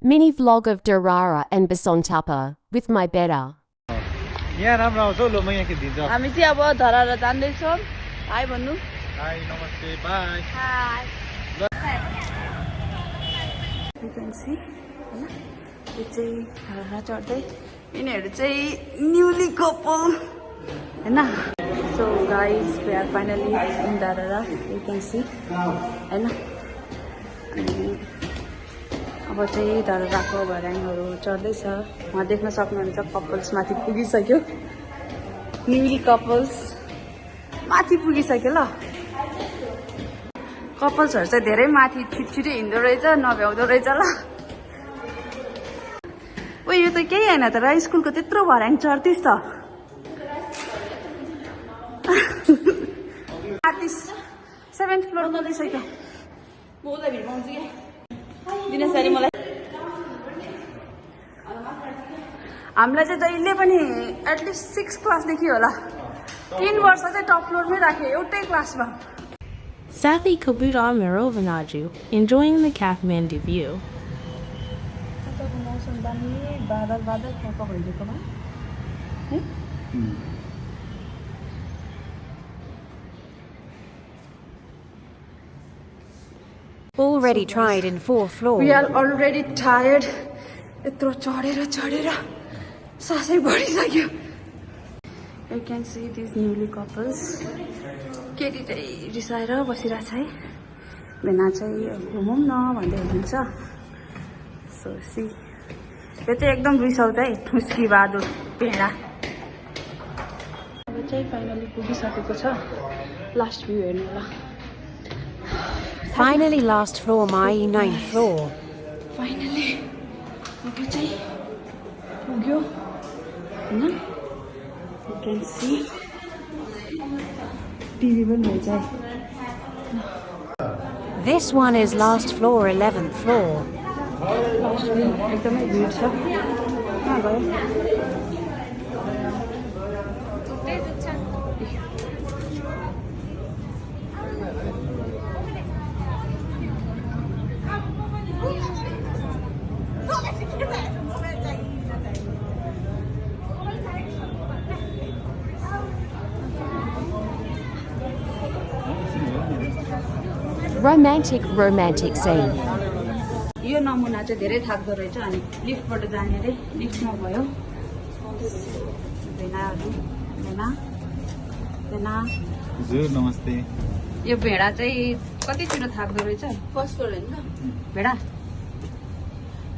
Mini vlog of Durrara and Basontapa with my beta. यहाँ राम्रो आउँछ लो म यहाँ खिचिदिन्छु हामी चाहिँ अब धरारा जाँदैछौँ हाई भन्नु हाई नमस्ते bye hi you can see हैन यो चाहिँ धरारा चढ्दै यिनीहरू चाहिँ न्यूली कपल हैन so guys we are finally in Dharahara you can see हैन अनि अब चाहिँ धराराको भर्याङहरू चढ्दैछ उहाँ देख्न सक्नुहुन्छ कपल्स माथि पुगिसक्यो न्यूली कपल्स माथि पुगिसक्यो ल कपल्सहरू चाहिँ धेरै माथि छिटछिटो हिँड्दो रहेछ नभ्याउँदो रहेछ ल ओ यो त केही होइन त र स्कुलको त्यत्रो भर्याङ चढ्थिस् त 7th फ्लोर पुगिसक्यो हामीलाई चाहिँ जहिले पनि एटलिस्ट 6 क्लासदेखि होला 3 वर्ष चाहिँ टप फ्लोरमै राखे एउटै क्लासमा Sathi Kabura Mirovanaju, enjoying the Kathmandu view. मौसम दामी बादल बादल ठ्याक्क भइदिएकोमा है Already tried in 4th floor. We are already tired. यत्रो चढेर चढेर सासै बढिसक्यो You can see these newly couples. केटी चाहिँ रिसाएर बसिरहेछ है भेना चाहिँ घुमौँ न भन्दै हुनुहुन्छ सो सी यो चाहिँ एकदम रिसाउँछ है ठुस्की बहादुर भेडा अब चाहिँ फाइनली पुगिसकेको छ लास्ट भ्यू हेर्नु होला Finally last floor, my 9th floor. Finally अब चाहिँ पुग्यो हैन यु क्यान सी टिभी पनि रहेछ है This one is last floor, 11th floor. Last view एकदमै भिड छ कहाँ गयो Romantic scene. यो नमुना चाहिँ धेरै थाक्दो रहेछ अनि लिफ्टबाट जाने रे लिफ्टमा भयो भेनाहरू भेना भेना हजुर नमस्ते यो भेडा चाहिँ कति छिटो थाक्दो रहेछ फर्स्ट फ्लोर होइन भेडा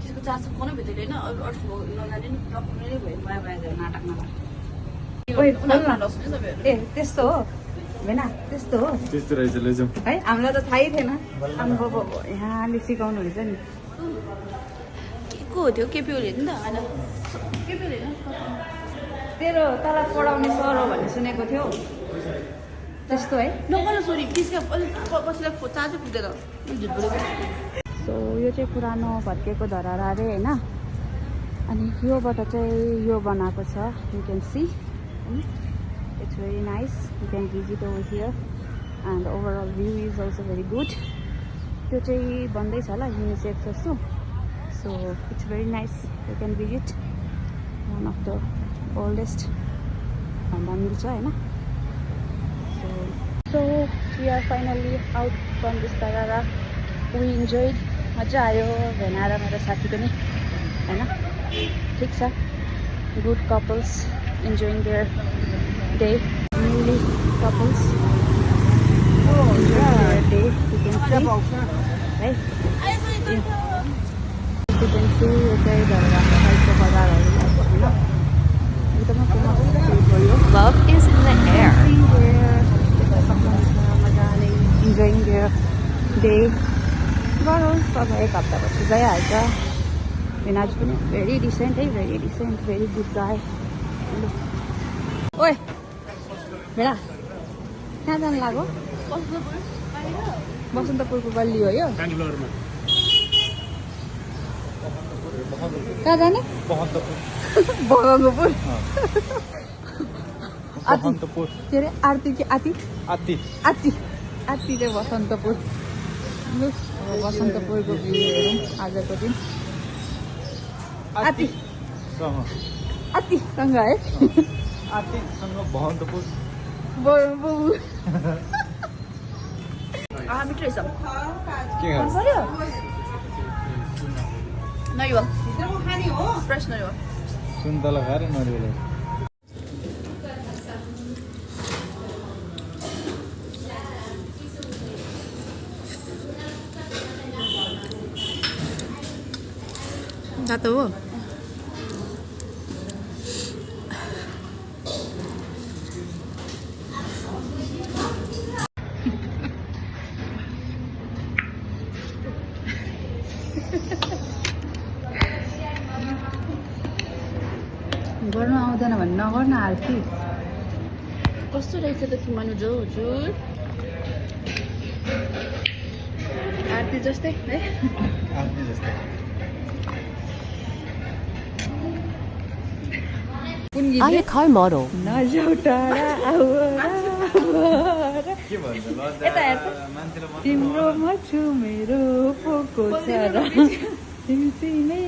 त्यसको चासो कुनै भित्र होइन अरू अर्को नजाने नि टक्कै भयो माया माया नाटक नाटक ए त्यस्तो हो भेना त्यस्तो हो त्यस्तो रहेछ लैजाउँ है हामीलाई त थाहै थिएन अनुभव यहाँले सिकाउनु हुन्छ नि को हो त्यो केपिओले नि त होइन केपिओले तेरो तल पढाउने सर हो भन्ने सुनेको थियो त्यस्तो है नगर्नु सोरी त्यसका कसैलाई चार्जै पुग्दैन झुट बोलेको सो यो चाहिँ पुरानो भत्केको धरारा अरे होइन अनि योबाट चाहिँ यो बनाएको छ you can see it's very nice you can visit over here and overall view is also very good त्यो चाहिँ बन्दैछ होला युनिसेफ जस्तो so it's very nice you can visit one of the oldest भन्दा मिल्छ होइन so we are finally out from this Dharahara we enjoyed मजा आयो भेना र मेरो साथी पनि होइन ठिक छ good couples enjoying their day newly couples day you can see है यु क्यान सी यो चाहिँ धराराको साइडको बजारहरू होइन एकदमै फेमस भयो Love is in the air. मजाले इन्जोइङ देयर डे गरौँ अब एक हप्तापछि गइहाल्छ भेनाज पनि भेरी डिसेन्ट है भेरी डिसेन्ट भेरी गुड गाई ओए भेडा कहाँ जानु लाग्यो बसन्तपुरको गल्ली हो यो कहाँ जाने बगङ्गपुर के अरे आरती कि आती आती आती आती चाहिँ बसन्तपुर लु अब बसन्तपुरको भ्यू हेरौँ आजको दिन आत्तीसँग आत्तीसँग है आत्तीसँग भवन त पो मिठो रहेछ के मन गर्छ पर्यो नरिवल फ्रेस नरिवल सुन्तला खाएर नरिवल तातो हो गर्नु आउँदैन भने नगर्न आरती कस्तो रहेछ त तिम्रो जो हजुर आरती जस्तै है आत्ती जस्तै कुन गीत Are you co-model? नजाउ टाढा आऊ के भन्छ यता हेर त। मान्छेले मन तिम्रो म छु मेरो पोको छ र सिमसिमे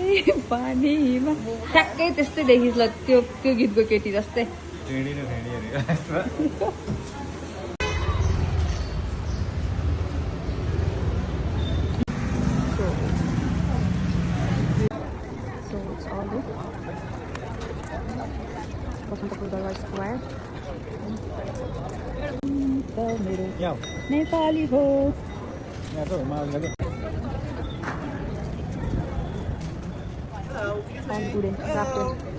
पानीमा ठ्याक्कै त्यस्तै देखिस् ल त्यो गीतको केटी जस्तै ढेडी न ढेडी So it's all good. Bosantapur Darbar Square. मेरो यहाँ नेपाली हो यहाँ त माल गरे all good and crafted.